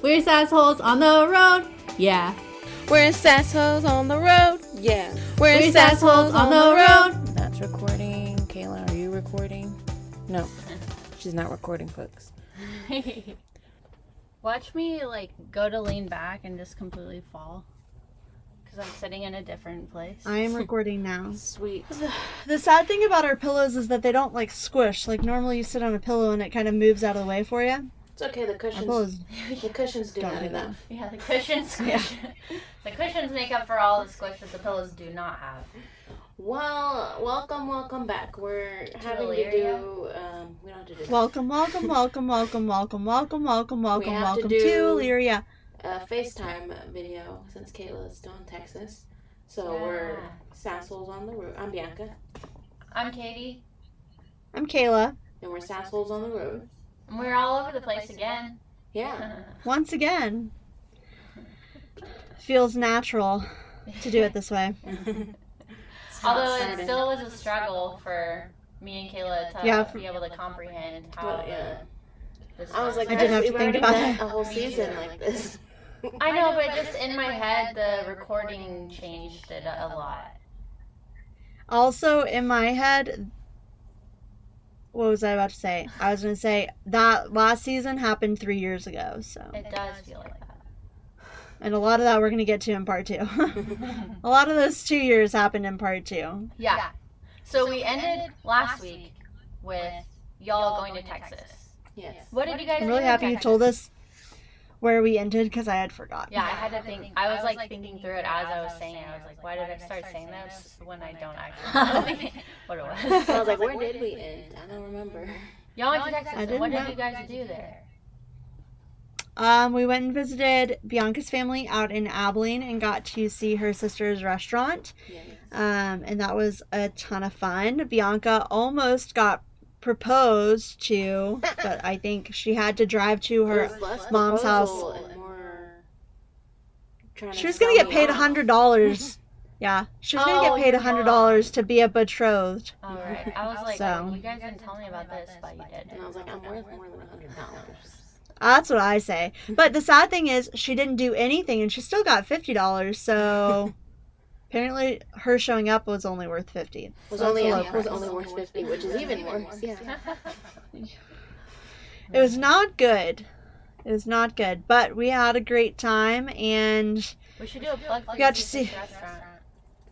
We're sassholes on the road. Yeah. We're sassholes on the road. Yeah. We're sassholes on the road. That's recording. Kayla, are you recording? No. She's not recording, folks. Watch me, go to lean back and just completely fall. Because I'm sitting in a different place. I am recording now. Sweet. The sad thing about our pillows is that they don't, squish. Normally you sit on a pillow and it kind of moves out of the way for you. It's okay, the cushions do not enough. Yeah, the cushions squish. The cushions make up for all the squish that the pillows do not have. Well, welcome back. We're having to do, we don't have to do welcome to Illyria. a FaceTime video since Kayla's still in Texas. So we're sassholes on the road. I'm Bianca. I'm Katie. I'm Kayla. And we're sassholes on the road. And we're all over the place again. Yeah. Once again. Feels natural to do it this way. Although it still was a struggle for me and Kayla to be able to comprehend how this I was like, I didn't have to think about it. A whole season like this. I know, but just in my head, the recording changed it a lot. Also, in my head, what was I about to say? I was going to say that last season happened 3 years ago, so. It does feel like that. And a lot of that we're going to get to in part 2. A lot of those 2 years happened in part 2. Yeah. So we ended last week with y'all going to Texas. Yes. What did you guys do? I'm really happy you told us where we ended because I had forgotten. Yeah, I had to think. I was thinking through it as I was saying it. I was like, why did I start saying this when I don't actually know what it was? So I was like, where did we end? I don't remember. Y'all went to Texas. What did you guys do there? We went and visited Bianca's family out in Abilene and got to see her sister's restaurant. Yes. And that was a ton of fun. Bianca almost got proposed to, but I think she had to drive to her mom's house. She was going to get paid $100. Yeah, she was going to get paid $100 to be a betrothed. All right. I was like, So. you guys didn't tell me about this, but you did. And I was like, I'm worth more than $100. That's what I say. But the sad thing is, she didn't do anything, and she still got $50. So apparently, her showing up was only worth $50. Was only worth $50, which is even worse. Yeah. It was not good. It was not good, but we had a great time, and We should do a plug for we got to your see. sister's restaurant.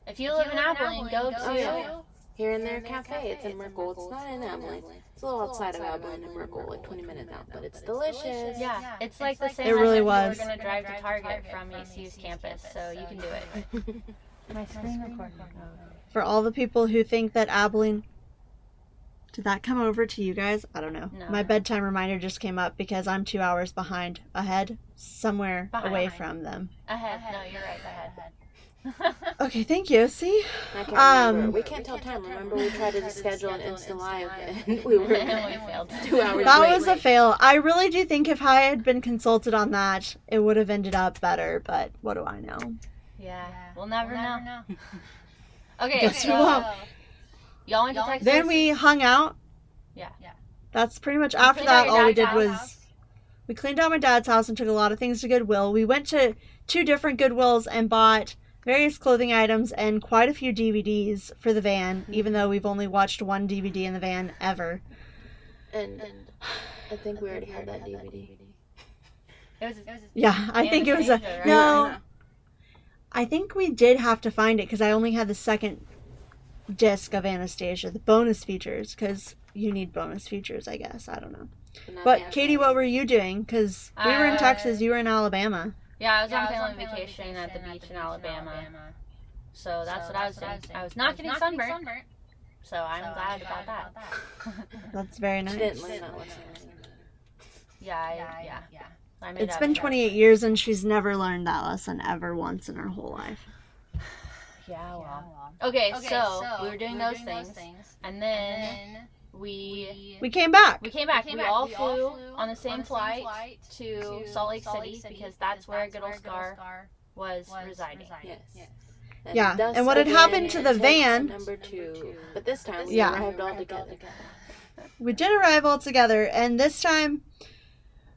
If you live in Abilene, go to... Here and There Cafe. It's in Merkel. It's not in Abilene. It's a little outside of Abilene in Merkel, 20 minutes out, but it's delicious. Yeah, it's like the same It really as if was. you were going to drive to Target from ECU's campus, so you can do it. My screen recording. For all the people who think that Abilene... Did that come over to you guys? I don't know. No. My bedtime reminder just came up because I'm 2 hours ahead, somewhere away from them. Ahead. No, you're right. Ahead. Okay, thank you. See? I can't remember. We can't tell time. Remember, we tried to schedule an Insta Live, and we were And we failed. 2 hours That late. was a fail. I really do think if I had been consulted on that, it would have ended up better, but what do I know? Yeah, we'll never know. Okay, Guess we so won't. y'all went to Texas? Then we hung out. Yeah. That's pretty much after cleaned out that. your All we dad's did house? was we cleaned out my dad's house and took a lot of things to Goodwill. We went to 2 different Goodwills and bought various clothing items and quite a few DVDs for the van, even though we've only watched 1 DVD in the van ever. And I think we already had that DVD. Yeah, I think it was a... Anastasia, right? No, I think we did have to find it because I only had the second disc of Anastasia, the bonus features, because you need bonus features, I guess. I don't know. But Katie, what were you doing? Because we were in Texas, you were in Alabama. Yeah, I was on family vacation at the beach in Alabama. So that's what I was doing. I was not getting sunburned. So I'm glad about that. That's very nice. She didn't learn that lesson. Yeah. I made It's up been for it. 28 years and she's never learned that lesson ever once in her whole life. Yeah, well. Okay, so we were doing those things. And then we came back. We all flew on the same flight to Salt Lake City because that's where Good Old Scar was residing. Yes. Yeah, and what had happened to the van... Number 2. But this time we Yeah. arrived all together. We did arrive all together, and this time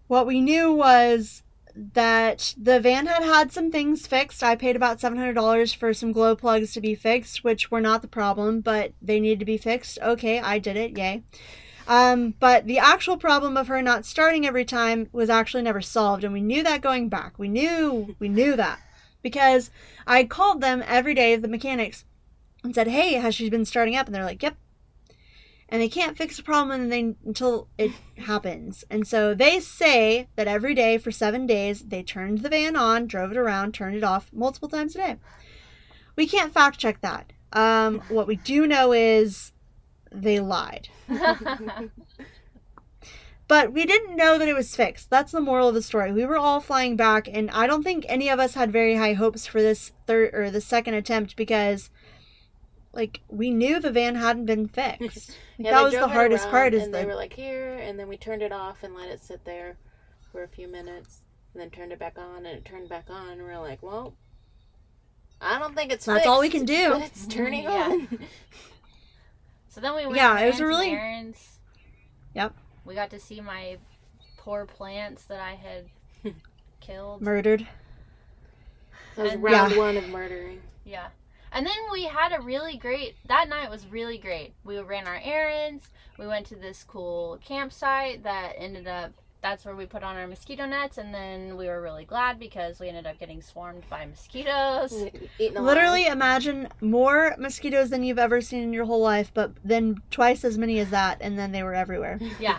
what we knew was that the van had some things fixed. I paid about $700 for some glow plugs to be fixed, which were not the problem, but they needed to be fixed. Okay, I did it. Yay. But the actual problem of her not starting every time was actually never solved, and we knew that going back. We knew that. Because I called them every day, the mechanics, and said, hey, has she been starting up? And they're like, yep. And they can't fix the problem until it happens. And so they say that every day for 7 days, they turned the van on, drove it around, turned it off multiple times a day. We can't fact check that. What we do know is they lied. But we didn't know that it was fixed. That's the moral of the story. We were all flying back, and I don't think any of us had very high hopes for this the second attempt, because we knew the van hadn't been fixed. That was the hardest part. They were like, here, and then we turned it off and let it sit there for a few minutes, and then turned it back on, and it turned back on, and we were like, well, I don't think it's fixed. That's all we can do. But it's turning on. So then we went it was really errands. Yep. We got to see my poor plants that I had killed. Murdered. That was round one of murdering. Yeah. And then we had that night was really great. We ran our errands. We went to this cool campsite that that's where we put on our mosquito nets, and then we were really glad because we ended up getting swarmed by mosquitoes. Literally imagine more mosquitoes than you've ever seen in your whole life, but then twice as many as that, and then they were everywhere. Yeah.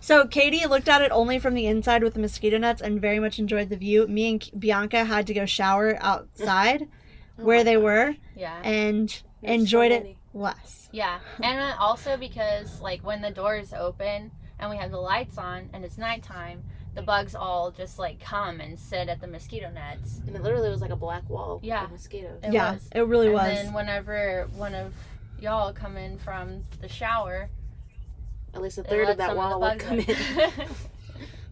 So Katie looked at it only from the inside with the mosquito nets and very much enjoyed the view. Me and Bianca had to go shower outside where they were, and enjoyed it less. Yeah, and also because when the doors open and we have the lights on and it's nighttime, the bugs all just come and sit at the mosquito nets. And it literally was like a black wall of mosquitoes. It really was. And then whenever one of y'all come in from the shower, at least a third of that wall would come in.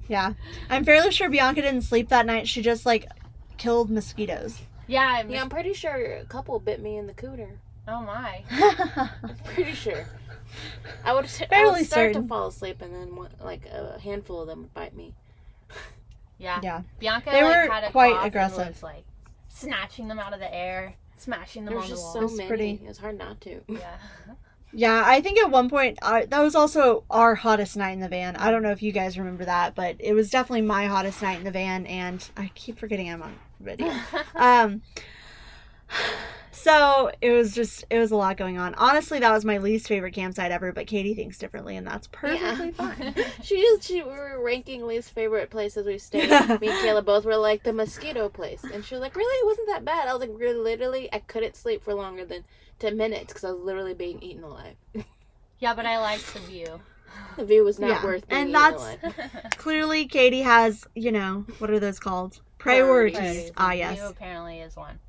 Yeah. I'm fairly sure Bianca didn't sleep that night. She just killed mosquitoes. Yeah, I'm pretty sure a couple bit me in the cooter. Oh my. I'm pretty sure. I would start to fall asleep, and then a handful of them would bite me. Yeah. Bianca they were had a quite aggressive. Was, snatching them out of the air, smashing them on the wall. There was just so many. It was hard not to. Yeah. Yeah, I think at one point, that was also our hottest night in the van. I don't know if you guys remember that, but it was definitely my hottest night in the van, and I keep forgetting I'm on video. So it was a lot going on. Honestly, that was my least favorite campsite ever, but Katie thinks differently, and that's perfectly fine. We were ranking least favorite places we stayed. Me and Kayla both were like, the mosquito place. And she was like, really? It wasn't that bad. I was like, really, literally, I couldn't sleep for longer than 10 minutes because I was literally being eaten alive. Yeah, but I liked the view. The view was not worth being eaten alive. Clearly Katie has, what are those called? Priorities. Yes. The view apparently is one.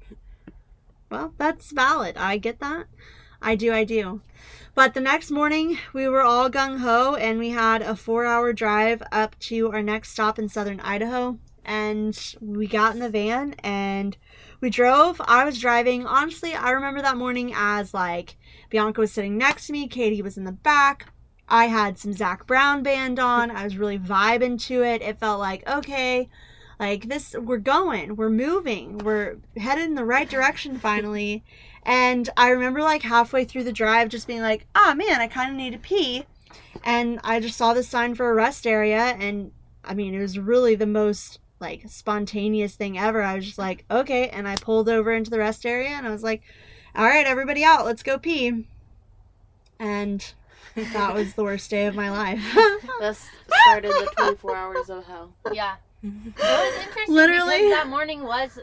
Well, that's valid. I get that. I do. But the next morning, we were all gung-ho, and we had a 4-hour drive up to our next stop in southern Idaho. And we got in the van, and we drove. I was driving. Honestly, I remember that morning as, Bianca was sitting next to me. Katie was in the back. I had some Zac Brown band on. I was really vibing to it. It felt like, okay, we're going, we're moving, we're headed in the right direction finally. And I remember halfway through the drive just being like, man, I kind of need to pee. And I just saw this sign for a rest area, and it was really the most spontaneous thing ever. I was just like, okay, and I pulled over into the rest area, and I was like, all right, everybody out, let's go pee. And that was the worst day of my life. That started the 24 hours of hell. Yeah. It was interesting Literally. because that morning was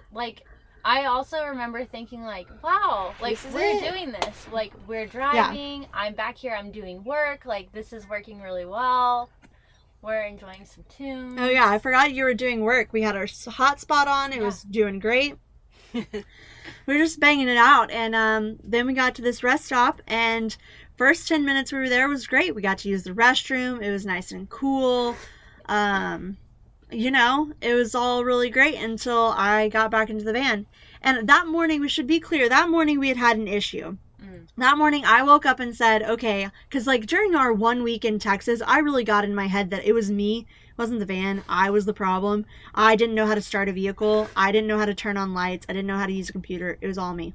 I also remember thinking wow, we're doing this. We're driving, I'm back here, I'm doing work, this is working really well. We're enjoying some tunes. Oh yeah, I forgot you were doing work. We had our hotspot on, it was doing great. We were just banging it out, and then we got to this rest stop, and first 10 minutes we were there was great. We got to use the restroom, it was nice and cool. It was all really great until I got back into the van. And that morning, we should be clear, that morning we had an issue. That morning, I woke up and said, okay, because like during our 1 week in Texas, I really got in my head that it was me. It wasn't the van. I was the problem. I didn't know how to start a vehicle. I didn't know how to turn on lights. I didn't know how to use a computer. It was all me.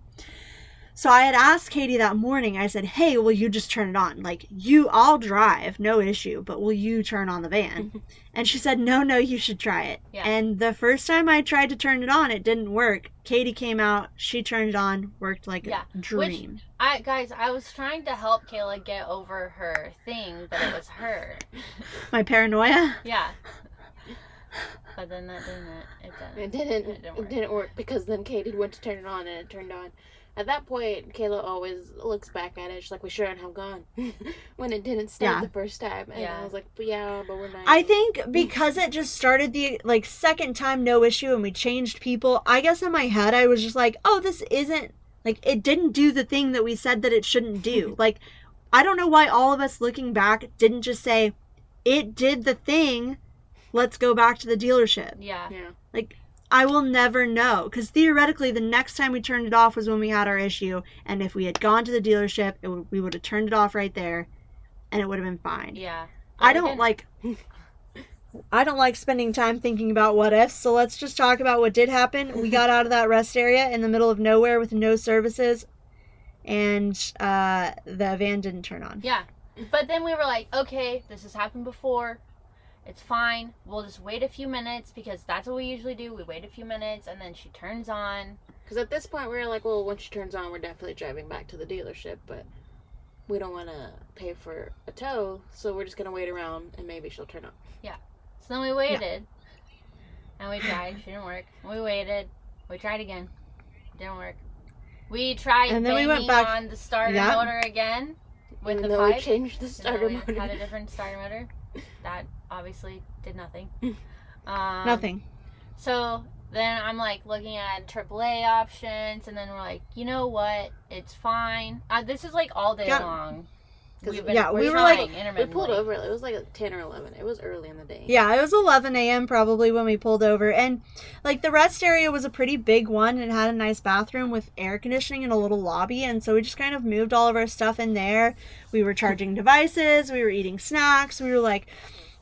So I had asked Katie that morning, I said, hey, will you just turn it on? Like, I'll drive, no issue, but will you turn on the van? And she said, no, you should try it. Yeah. And the first time I tried to turn it on, it didn't work. Katie came out, she turned it on, worked like a dream. Guys, I was trying to help Kayla get over her thing, but it was her. My paranoia? Yeah. But then that It didn't work because then Katie went to turn it on and it turned on. At that point, Kayla always looks back at it. She's like, we shouldn't have gone when it didn't start the first time. And I was like, but we're not. I think because it just started the second time, no issue, and we changed people. I guess in my head, I was just like, oh, this isn't it didn't do the thing that we said that it shouldn't do. Like, I don't know why all of us looking back didn't just say, it did the thing. Let's go back to the dealership. Yeah. Like, I will never know, because theoretically the next time we turned it off was when we had our issue, and if we had gone to the dealership, we would have turned it off right there, and it would have been fine. Yeah. I don't like spending time thinking about what ifs, so let's just talk about what did happen. We got out of that rest area in the middle of nowhere with no services, and the van didn't turn on. Yeah. But then we were like, okay, this has happened before. It's fine. We'll just wait a few minutes because that's what we usually do. We wait a few minutes and then she turns on. Because at this point we were like, well, when she turns on, we're definitely driving back to the dealership, but we don't want to pay for a tow, so we're just going to wait around and maybe she'll turn on. Yeah. So then we waited and we tried. She didn't work. We waited. We tried again. Didn't work. We tried and then we went back on the starter motor again with Even the though pipe. we changed the starter motor. We had a different starter motor. That obviously did nothing. Nothing. So then I'm like looking at AAA options, and then we're like, you know what? It's fine. This is like all day long. We were like, we pulled over. It was like 10 or 11. It was early in the day. Yeah, it was 11 a.m. probably when we pulled over. And like the rest area was a pretty big one. It had a nice bathroom with air conditioning and a little lobby. And so we just kind of moved all of our stuff in there. We were charging devices. We were eating snacks. We were like,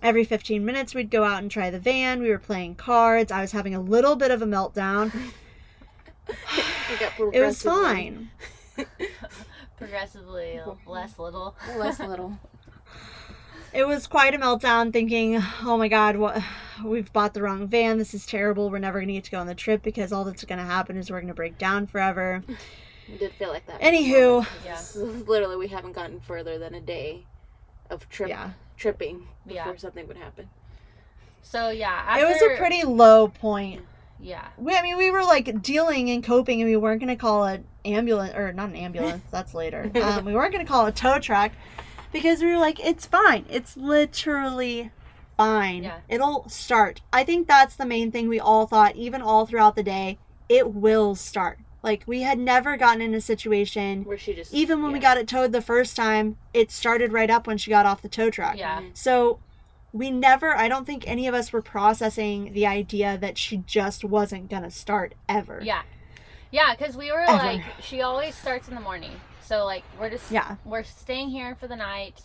every 15 minutes we'd go out and try the van. We were playing cards. I was having a little bit of a meltdown. It was fine. Progressively less little. It was quite a meltdown, thinking, oh my god, we've bought the wrong van, this is terrible, we're never going to get to go on the trip because all that's going to happen is we're going to break down forever. It did feel like that. Anywho. Literally, we haven't gotten further than a day of tripping before something would happen. So, it was a pretty low point. Yeah. We were like dealing and coping, and we weren't going to call an ambulance, or not an ambulance, that's later. We weren't going to call a tow truck because we were like, it's fine. It's literally fine. Yeah. It'll start. I think that's the main thing we all thought, even all throughout the day. It will start. Like, we had never gotten in a situation where she just, even when we got it towed the first time, it started right up when she got off the tow truck. Yeah. So I don't think any of us were processing the idea that she just wasn't going to start ever. Yeah. Yeah, because we were like, she always starts in the morning. So, like, we're staying here for the night.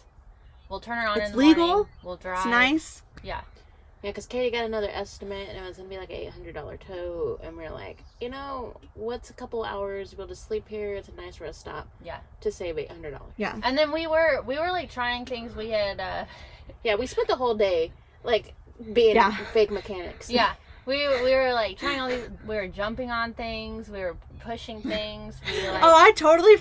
We'll turn her on in the morning. It's legal. We'll drive. It's nice. Yeah. Yeah, because Katie got another estimate, and it was going to be like $800 tow, and we were like, what's a couple hours? We'll just sleep here. It's a nice rest stop. Yeah. To save $800. Yeah. And then we were like trying things. We had yeah, we spent the whole day like being fake mechanics. Yeah. We were like trying all these. We were jumping on things. We were pushing things. We were like, I totally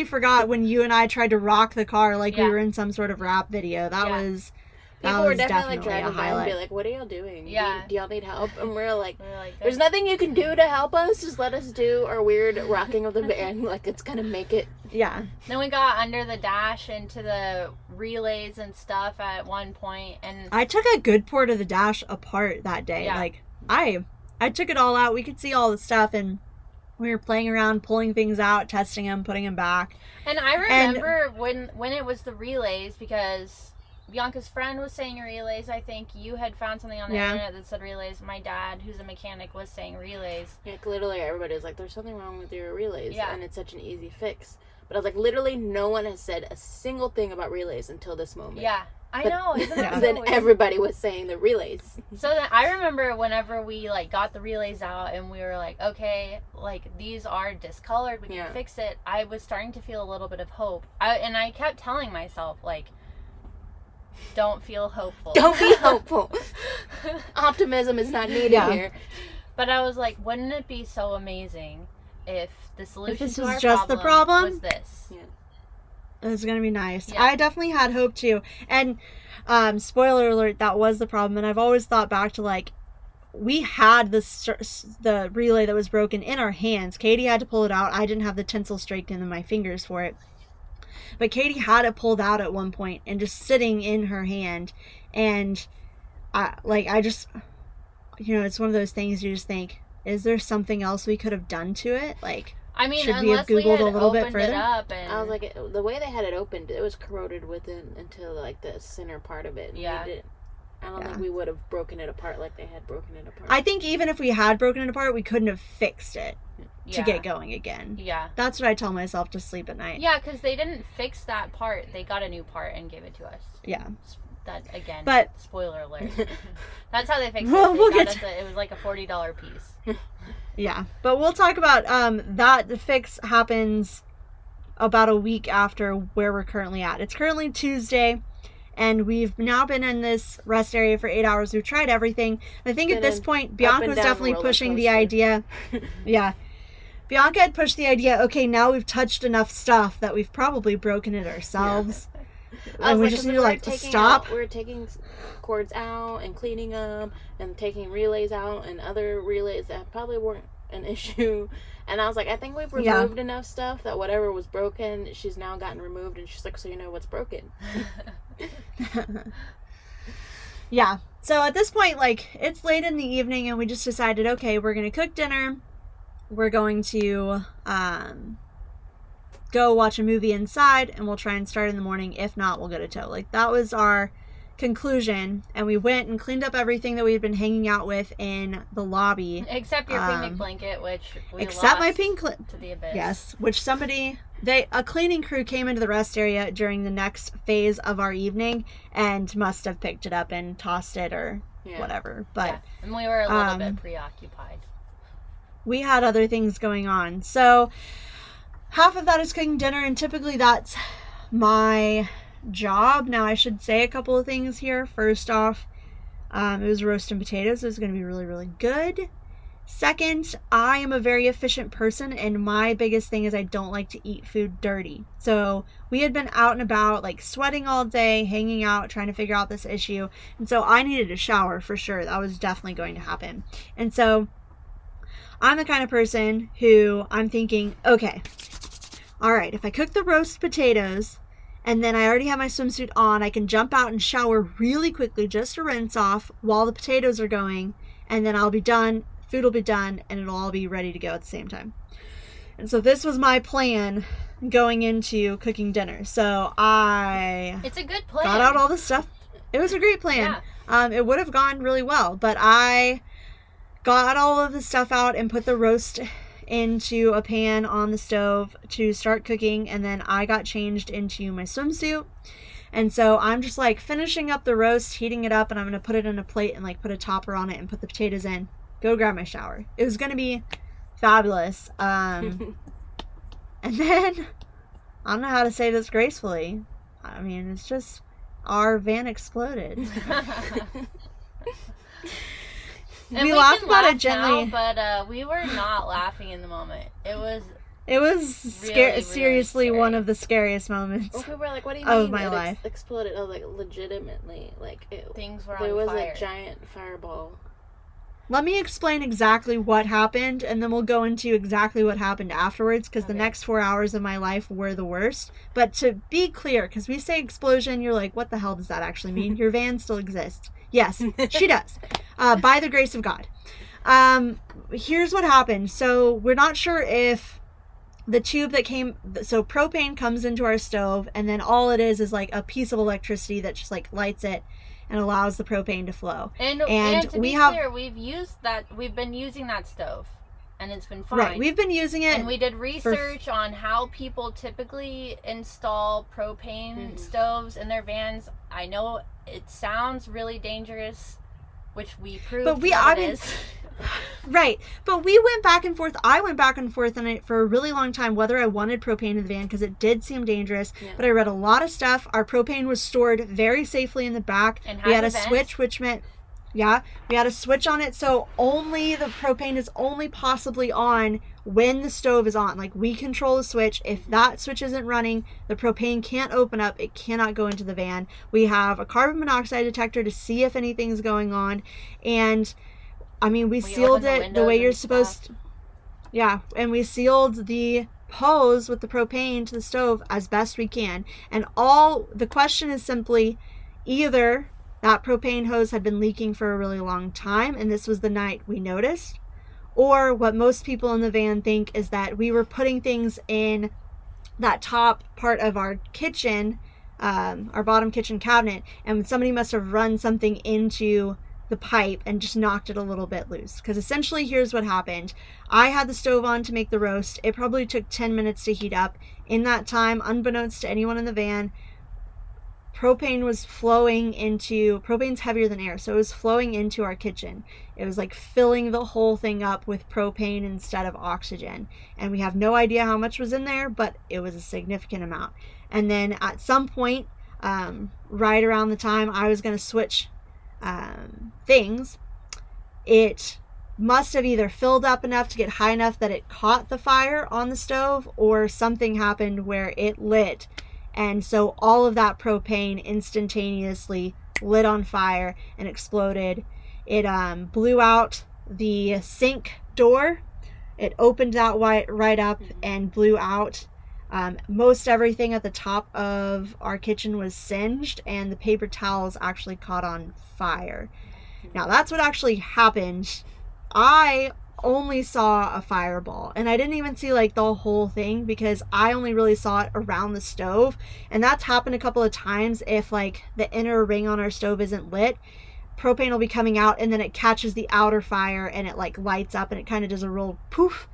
forgot when you and I tried to rock the car like we were in some sort of rap video. That was. People were definitely like driving by and be like, what are y'all doing? Yeah. Do y'all need help? And we're like there's nothing you can do to help us. Just let us do our weird rocking of the van. Like, it's going to make it. Yeah. Then we got under the dash into the relays and stuff at one point. And I took a good part of the dash apart that day. Yeah. Like, I took it all out. We could see all the stuff, and we were playing around, pulling things out, testing them, putting them back. And I remember when it was the relays, because Bianca's friend was saying relays. I think you had found something on the internet that said relays. My dad, who's a mechanic, was saying relays. Yeah, literally everybody was like, there's something wrong with your relays. Yeah. And it's such an easy fix. But I was like, literally no one has said a single thing about relays until this moment. Yeah. I know. Isn't that so then weird? everybody was saying the relays. So then I remember whenever we like got the relays out and we were like, okay, like these are discolored, we can fix it. I was starting to feel a little bit of hope. And I kept telling myself, like, don't feel hopeful. Don't be hopeful. Optimism is not needed here. But I was like, wouldn't it be so amazing if the solution this to was our just problem the problem was this? Yeah. It was gonna be nice. Yeah. I definitely had hope too. And spoiler alert, that was the problem. And I've always thought back to like, we had the relay that was broken in our hands. Katie had to pull it out. I didn't have the tensile strength in my fingers for it. But Katie had it pulled out at one point and just sitting in her hand. And I just, you know, it's one of those things you just think, is there something else we could have done to it? Like, I mean, should we have unless we Googled had a little bit opened it further? up and I was like, the way they had it opened, it was corroded within until like the center part of it. And Yeah. I don't think we would have broken it apart like they had broken it apart. I think even if we had broken it apart, we couldn't have fixed it to Yeah. get going again. Yeah. That's what I tell myself to sleep at night. Yeah, because they didn't fix that part. They got a new part and gave it to us. Yeah. That, again, But- spoiler alert. That's how they fixed Well, it. we'll They got get us it was like a $40 piece. Yeah, but we'll talk about that. The fix happens about a week after where we're currently at. It's currently Tuesday, and we've now been in this rest area for 8 hours. We've tried everything. I think at this point, Bianca was definitely pushing the idea. Yeah. Bianca had pushed the idea, okay, now we've touched enough stuff that we've probably broken it ourselves. And we just need to like stop. We were taking cords out and cleaning them and taking relays out and other relays that probably weren't an issue. And I was like, I think we've removed enough stuff that whatever was broken, she's now gotten removed. And she's like, so you know what's broken. Yeah. So at this point, like, it's late in the evening and we just decided, okay, we're going to cook dinner. We're going to go watch a movie inside and we'll try and start in the morning. If not, we'll go to tow. Like, that was our conclusion. And we went and cleaned up everything that we had been hanging out with in the lobby. Except your picnic blanket, which we Except lost my pink to the abyss. Yes, which a cleaning crew came into the rest area during the next phase of our evening and must have picked it up and tossed it or whatever. But and we were a little bit preoccupied. We had other things going on. So half of that is cooking dinner, and typically that's my job. Now I should say a couple of things here. First off, it was roasting potatoes. It was going to be really, really good. Second, I am a very efficient person, and my biggest thing is I don't like to eat food dirty. So we had been out and about, like sweating all day, hanging out, trying to figure out this issue. And so I needed a shower for sure. That was definitely going to happen. And so I'm the kind of person who I'm thinking, okay, all right, if I cook the roast potatoes and then I already have my swimsuit on, I can jump out and shower really quickly just to rinse off while the potatoes are going, and then I'll be done, food will be done, and it'll all be ready to go at the same time. And so this was my plan going into cooking dinner. So It's a good plan. got out all the stuff. It was a great plan. Yeah. It would have gone really well, but I got all of the stuff out and put the roast into a pan on the stove to start cooking, and then I got changed into my swimsuit. And so I'm just like finishing up the roast, heating it up, and I'm going to put it in a plate and like put a topper on it and put the potatoes in. Go grab my shower. It was going to be fabulous. And then, I don't know how to say this gracefully. I mean, it's just, our van exploded. We laughed can about laugh it gently. now, but we were not laughing in the moment. It was really seriously scary. one of the scariest moments. Well, people were like, what do you Of mean my it life. exploded? I was like, legitimately, like, Things were there on was fire. a giant fireball. Let me explain exactly what happened, and then we'll go into exactly what happened afterwards, because the Okay. next 4 hours of my life were the worst. But to be clear, because we say explosion, you're like, what the hell does that actually mean? Your van still exists. Yes, she does. By the grace of God. Here's what happened. So we're not sure if the tube that came, so propane comes into our stove, and then all it is like a piece of electricity that just like lights it and allows the propane to flow. And to be clear, we've been using that stove, and it's been fine. Right, we've been using it. And we did research on how people typically install propane stoves in their vans. I know it sounds really dangerous, which we proved it is. Right, but we went back and forth. I went back and forth on it for a really long time, whether I wanted propane in the van, because it did seem dangerous. Yeah. But I read a lot of stuff. Our propane was stored very safely in the back. And we had a switch, which meant, we had a switch on it, so only the propane is only possibly on when the stove is on. Like, we control the switch. If that switch isn't running, the propane can't open up. It cannot go into the van. We have a carbon monoxide detector to see if anything's going on, and I mean, we sealed it the way you're supposed to. Yeah, and we sealed the hose with the propane to the stove as best we can. And the question is simply, either that propane hose had been leaking for a really long time, and this was the night we noticed, or what most people in the van think is that we were putting things in that top part of our kitchen, our bottom kitchen cabinet, and somebody must have run something into the pipe and just knocked it a little bit loose. Because essentially, here's what happened. I had the stove on to make the roast. It probably took 10 minutes to heat up. In that time, unbeknownst to anyone in the van, propane's heavier than air, so it was flowing into our kitchen. It was like filling the whole thing up with propane instead of oxygen. And we have no idea how much was in there, but it was a significant amount. And then at some point, right around the time I was going to switch things, it must have either filled up enough to get high enough that it caught the fire on the stove, or something happened where it lit, and so all of that propane instantaneously lit on fire and exploded. It blew out the sink door. It opened that right up and blew out. Most everything at the top of our kitchen was singed, and the paper towels actually caught on fire. Now, that's what actually happened. I only saw a fireball, and I didn't even see like the whole thing, because I only really saw it around the stove, and that's happened a couple of times. If like the inner ring on our stove isn't lit, propane will be coming out, and then it catches the outer fire and it like lights up, and it kind of does a real poof.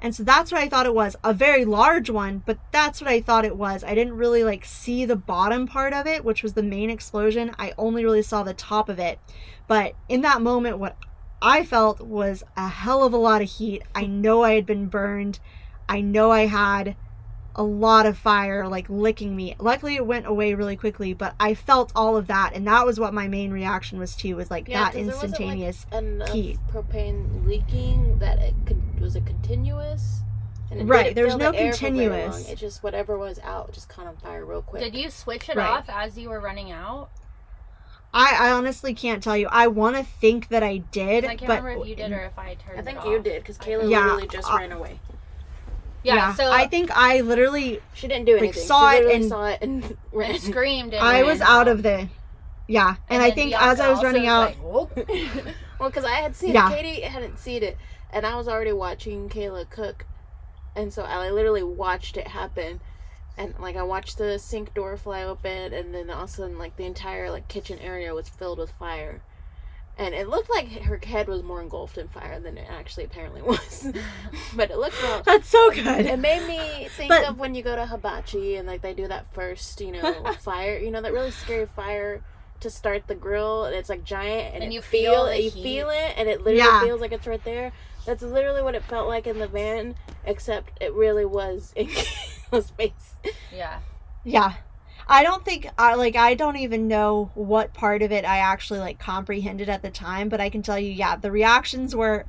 And so that's what I thought it was. A very large one, but that's what I thought it was. I didn't really like see the bottom part of it, which was the main explosion. I only really saw the top of it. But in that moment, what I felt was a hell of a lot of heat. I know I had been burned. I know I had a lot of fire like licking me. Luckily it went away really quickly, but I felt all of that, and that was what my main reaction was too, was like that instantaneous heat. Propane leaking that was it continuous? And right, there was no continuous. It just, whatever was out just caught on fire real quick. Did you switch it off as you were running out? I honestly can't tell you. I want to think that I did. I can't remember if you did or if I turned it off. I think you did, because Kayla literally just ran away. Yeah, so I think I literally she didn't do anything. Saw it and ran. Screamed. And I was out of the and I think Bianca as I was running out, well, because I had seen it, Katie hadn't seen it, and I was already watching Kayla cook, and so I literally watched it happen, and like I watched the sink door fly open, and then all of a sudden like the entire like kitchen area was filled with fire. And it looked like her head was more engulfed in fire than it actually apparently was. But it looked real. That's so good. It made me think of when you go to hibachi and like they do that first, fire, that really scary fire to start the grill, and it's like giant, and you feel it, and it literally feels like it's right there. That's literally what it felt like in the van, except it really was in Kayla's face. Yeah. Yeah. I don't think, I don't even know what part of it I actually, comprehended at the time, but I can tell you, the reactions were,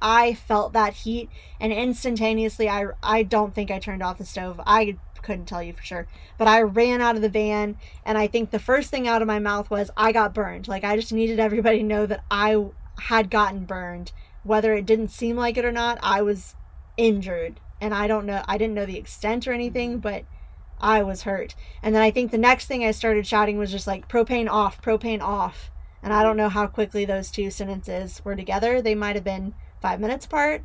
I felt that heat, and instantaneously, I don't think I turned off the stove. I couldn't tell you for sure, but I ran out of the van, and I think the first thing out of my mouth was, I got burned. I just needed everybody to know that I had gotten burned. Whether it didn't seem like it or not, I was injured, and I didn't know the extent or anything, but I was hurt. And then I think the next thing I started shouting was just propane off. And I don't know how quickly those two sentences were together. They might have been 5 minutes apart.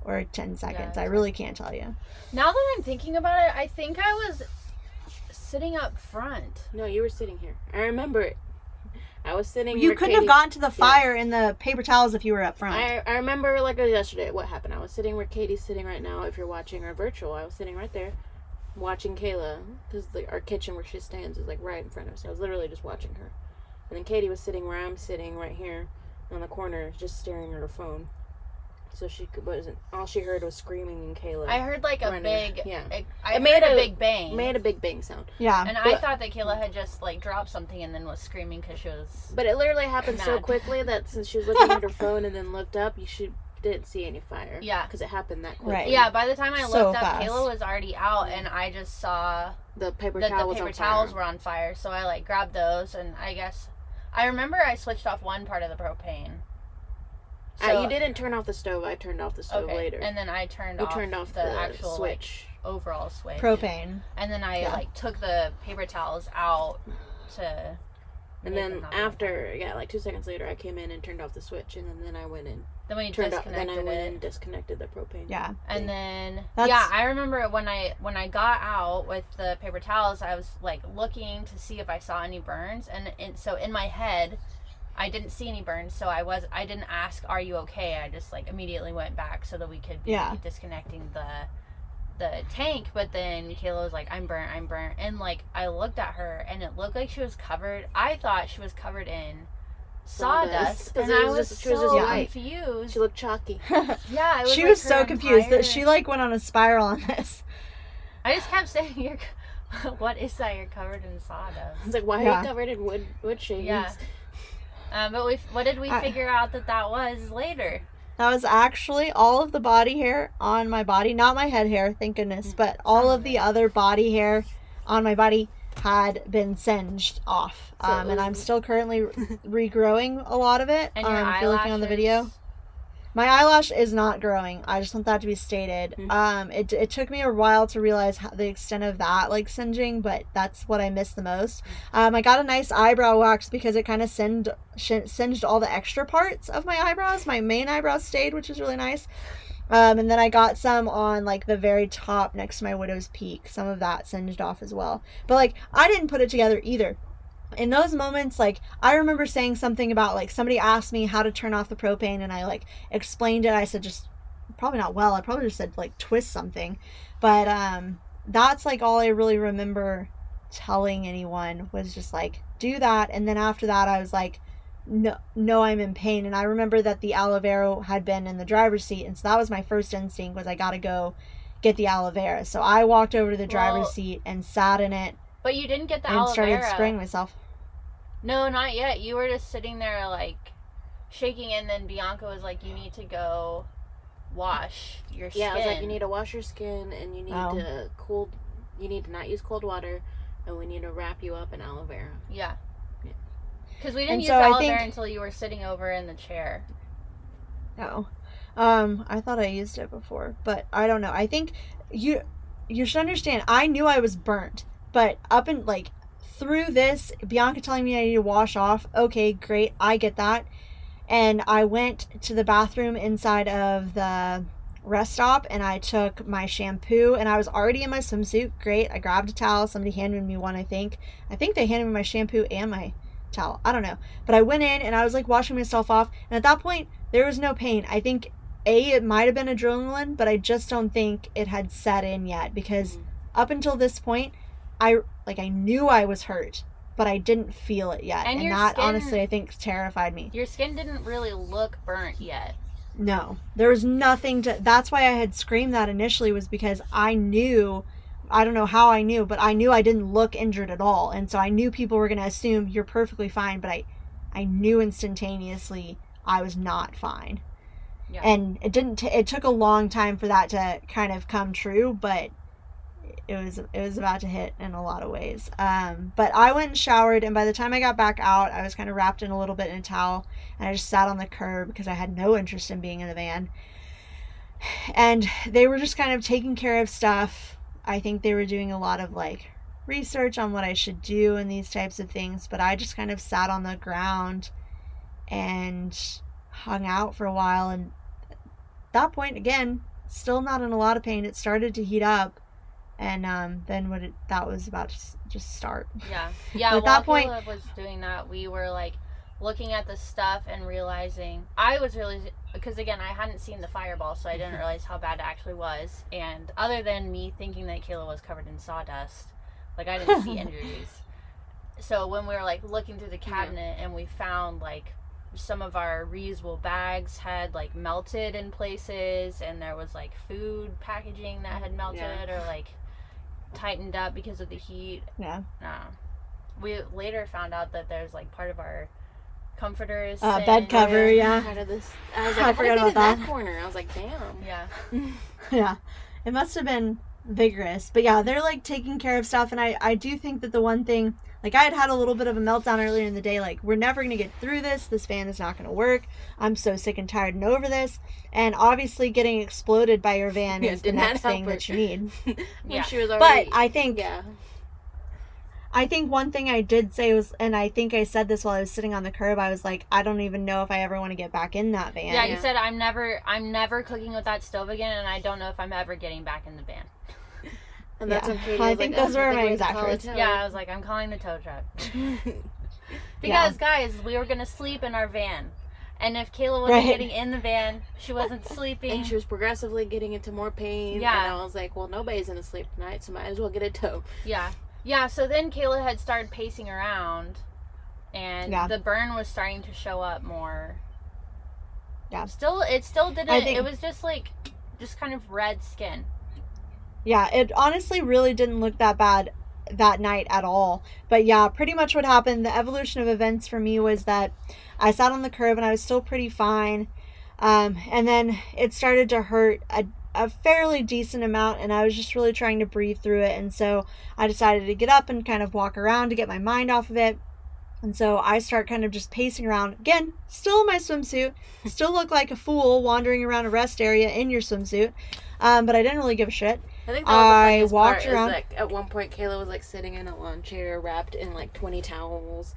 or 10 seconds. I it's really can't tell you. Now that I'm thinking about it, I think I was sitting up front. No, you were sitting here. I remember it. I was sitting. You where couldn't Katie, have gotten to the fire in the paper towels if you were up front. I remember like it was yesterday what happened. I was sitting where Katie's sitting right now. If you're watching our virtual, I was sitting right there, watching Kayla, because our kitchen where she stands is like right in front of us. I was literally just watching her, and then Katie was sitting where I'm sitting right here, on the corner, just staring at her phone. So she wasn't. All she heard was screaming and Kayla. I heard like a running. big. Yeah. I made a big bang. Made a big bang sound. Yeah. And I thought that Kayla had just like dropped something and then was screaming because she was. But it literally happened so mad. quickly that since she was looking at her phone and then looked up, didn't see any fire. Yeah. Because it happened that quickly. Right. Yeah, by the time I So looked up, fast. Kayla was already out, and I just saw The paper that towel the was paper on towels fire. were on fire. So I like grabbed those, and I guess I remember I switched off one part of the propane. You didn't turn off the stove. I turned off the stove later. And then I turned You off, turned off the actual switch. like overall switch. Propane. And then I like took the paper towels out to. And make then them not after, like 2 seconds later, I came in and turned off the switch, and then I went in. Then we Then I went it. and disconnected the propane. Yeah. And then That's- I remember when I got out with the paper towels, I was like looking to see if I saw any burns, and so in my head, I didn't see any burns, so I didn't ask, "Are you okay?" I just like immediately went back so that we could be disconnecting the tank. But then Kayla was like, I'm burnt," and like I looked at her and it looked like she was covered. I thought she was covered in sawdust, and I was she was so just white. confused. She looked chalky. Yeah, it was She like was her so confused entire- that she like went on a spiral on this. I just kept saying, "What is that? You're covered in sawdust." It's like, why are you covered in wood shavings? Yeah. But what did we figure out that was later? That was actually all of the body hair on my body, not my head hair, thank goodness, but all of the other body hair on my body had been singed off. And I'm still currently regrowing a lot of it. And your if you're looking on the video. My eyelash is not growing. I just want that to be stated. It took me a while to realize the extent of that, like, singeing, but that's what I missed the most. I got a nice eyebrow wax because it kind of singed all the extra parts of my eyebrows. My main eyebrows stayed, which is really nice. And then I got some on, like, the very top next to my widow's peak. Some of that singed off as well. But, like, I didn't put it together either. In those moments, like, I remember saying something about, like, somebody asked me how to turn off the propane, and I, like, explained it. I said just, probably not well, I probably just said, like, twist something. But, that's, like, all I really remember telling anyone was just, like, do that. And then after that, I was like, no, I'm in pain. And I remember that the aloe vera had been in the driver's seat, and so that was my first instinct, was I gotta go get the aloe vera. So I walked over to the driver's seat and sat in it. But you didn't get the and aloe started vera. spraying myself. No, not yet. You were just sitting there, like, shaking, and then Bianca was like, you need to go wash your skin. Yeah, I was like, you need to wash your skin, and you need to you need to not use cold water, and we need to wrap you up in aloe vera. Yeah. Because we didn't use so I aloe think- vera until you were sitting over in the chair. No. I thought I used it before, but I don't know. I think you should understand, I knew I was burnt, but up in, like, through this, Bianca telling me I need to wash off, okay, great, I get that. And I went to the bathroom inside of the rest stop, and I took my shampoo, and I was already in my swimsuit, great. I grabbed a towel, somebody handed me one, I think they handed me my shampoo and my towel, I don't know. But I went in, and I was, like, washing myself off, and at that point, there was no pain. I think, it might have been adrenaline, but I just don't think it had set in yet, because up until this point, I knew I was hurt, but I didn't feel it yet. And that, skin, honestly, I think terrified me. Your skin didn't really look burnt yet. No. There was nothing to... That's why I had screamed that initially, was because I knew... I don't know how I knew, but I knew I didn't look injured at all. And so I knew people were going to assume you're perfectly fine, but I knew instantaneously I was not fine. Yeah. And it took a long time for that to kind of come true, but it was about to hit in a lot of ways. But I went and showered, and by the time I got back out, I was kind of wrapped in a little bit in a towel, and I just sat on the curb because I had no interest in being in the van. And they were just kind of taking care of stuff. I think they were doing a lot of, like, research on what I should do and these types of things, but I just kind of sat on the ground and hung out for a while, and that point, again, still not in a lot of pain. It started to heat up. And then when that was about to just start. Yeah. At that point, Caleb was doing that, we were like looking at the stuff and realizing, I was really, because again, I hadn't seen the fireball, so I didn't realize how bad it actually was. And other than me thinking that Kayla was covered in sawdust, like I didn't see injuries. So when we were like looking through the cabinet and we found like some of our reusable bags had like melted in places, and there was like food packaging that had melted or like tightened up because of the heat. We later found out that there's like part of our comforters bed cover. Part of this, I was like, I forgot about that corner. I was like, damn. Yeah, it must have been vigorous. But yeah, they're like taking care of stuff, and I do think that the one thing, like I had a little bit of a meltdown earlier in the day, like we're never gonna get through this fan is not gonna work, I'm so sick and tired and over this. And obviously getting exploded by your van is the next thing that you need. She was already, but I think one thing I did say was, and I think I said this while I was sitting on the curb, I was like, I don't even know if I ever want to get back in that van. Yeah, you said I'm never cooking with that stove again, and I don't know if I'm ever getting back in the van. And that's okay. I think those were my exact words. Yeah, I was like, I'm calling the tow truck. Because guys, we were gonna sleep in our van, and if Kayla wasn't getting in the van, she wasn't sleeping, and she was progressively getting into more pain. Yeah, and I was like, well, nobody's gonna sleep tonight, so might as well get a tow. Yeah. So then Kayla had started pacing around, and the burn was starting to show up more. Yeah. It still didn't. It was just kind of red skin. Yeah, it honestly really didn't look that bad that night at all. But yeah, pretty much what happened, the evolution of events for me was that I sat on the curb and I was still pretty fine. And then it started to hurt a fairly decent amount, and I was just really trying to breathe through it. And so I decided to get up and kind of walk around to get my mind off of it. And so I start kind of just pacing around. Again, still in my swimsuit. Still look like a fool wandering around a rest area in your swimsuit. But I didn't really give a shit. I think that was the funniest walked part, around. Is like, at one point, Kayla was like sitting in a lawn chair wrapped in like 20 towels.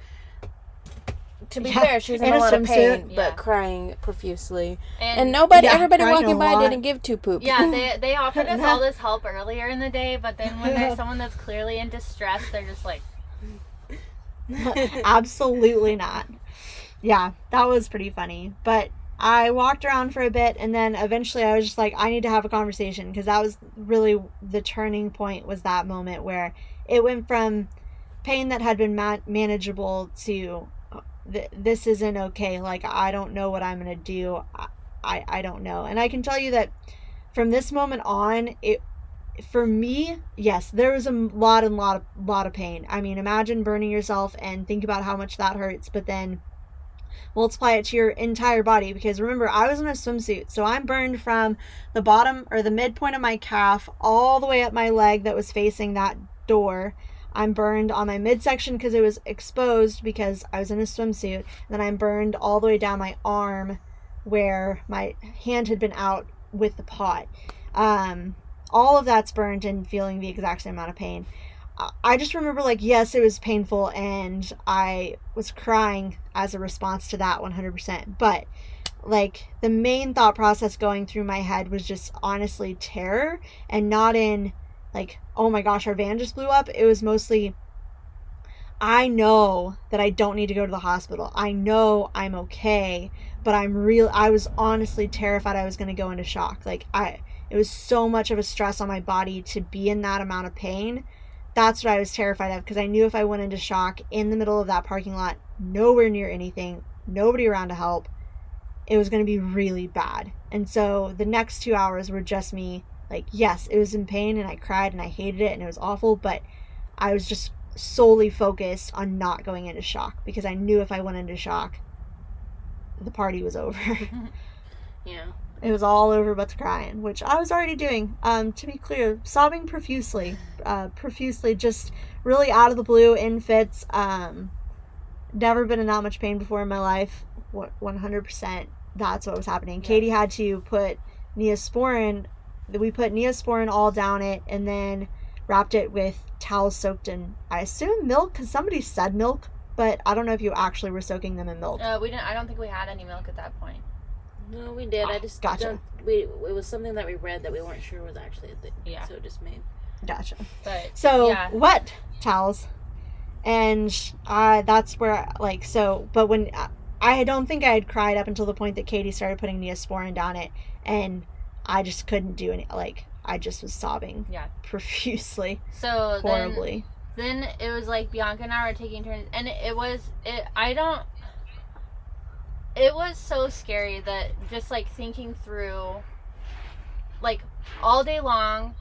To be fair, she was in a lot of pain, but crying profusely. And everybody walking by didn't give two poops. Yeah, they offered us all this help earlier in the day, but then when there's someone that's clearly in distress, they're just like... Absolutely not. Yeah, that was pretty funny. But I walked around for a bit, and then eventually I was just like, I need to have a conversation, because that was really the turning point, was that moment where it went from pain that had been manageable to this isn't okay. Like, I don't know what I'm going to do. I don't know. And I can tell you that from this moment on, for me, yes, there was a lot of pain. I mean, imagine burning yourself and think about how much that hurts, but then multiply it to your entire body, because remember, I was in a swimsuit, so I'm burned from the bottom or the midpoint of my calf all the way up my leg that was facing that door. I'm burned on my midsection because it was exposed because I was in a swimsuit. And then I'm burned all the way down my arm where my hand had been out with the pot. All of that's burned and feeling the exact same amount of pain. I just remember, like, yes, it was painful, and I was crying as a response to that 100%. But, like, the main thought process going through my head was just honestly terror, and not in, like, oh my gosh, our van just blew up. It was mostly, I know that I don't need to go to the hospital. I know I'm okay, but I was honestly terrified I was going to go into shock. Like, it was so much of a stress on my body to be in that amount of pain. That's what I was terrified of, because I knew if I went into shock in the middle of that parking lot, nowhere near anything, nobody around to help, it was going to be really bad. And so the next 2 hours were just me, like, yes, it was in pain, and I cried, and I hated it, and it was awful, but I was just solely focused on not going into shock, because I knew if I went into shock, the party was over. Yeah. It was all over but the crying, which I was already doing. To be clear, sobbing profusely, just really out of the blue, in fits. Never been in that much pain before in my life. 100%. That's what was happening. Yeah. Katie had to put Neosporin. We put Neosporin all down it, and then wrapped it with towels soaked in, I assume, milk, because somebody said milk, but I don't know if you actually were soaking them in milk. We didn't. I don't think we had any milk at that point. No, we did. I just Gotcha. it was something that we read that we weren't sure was actually a thing. Yeah. So it just made. Gotcha. But So yeah. wet towels, and that's where but when I don't think I had cried up until the point that Katie started putting Neosporin down it, and I just couldn't do any. I just was sobbing. Yeah. Profusely. So horribly. Then it was like Bianca and I were taking turns, and it was so scary that just like thinking through, like all day long,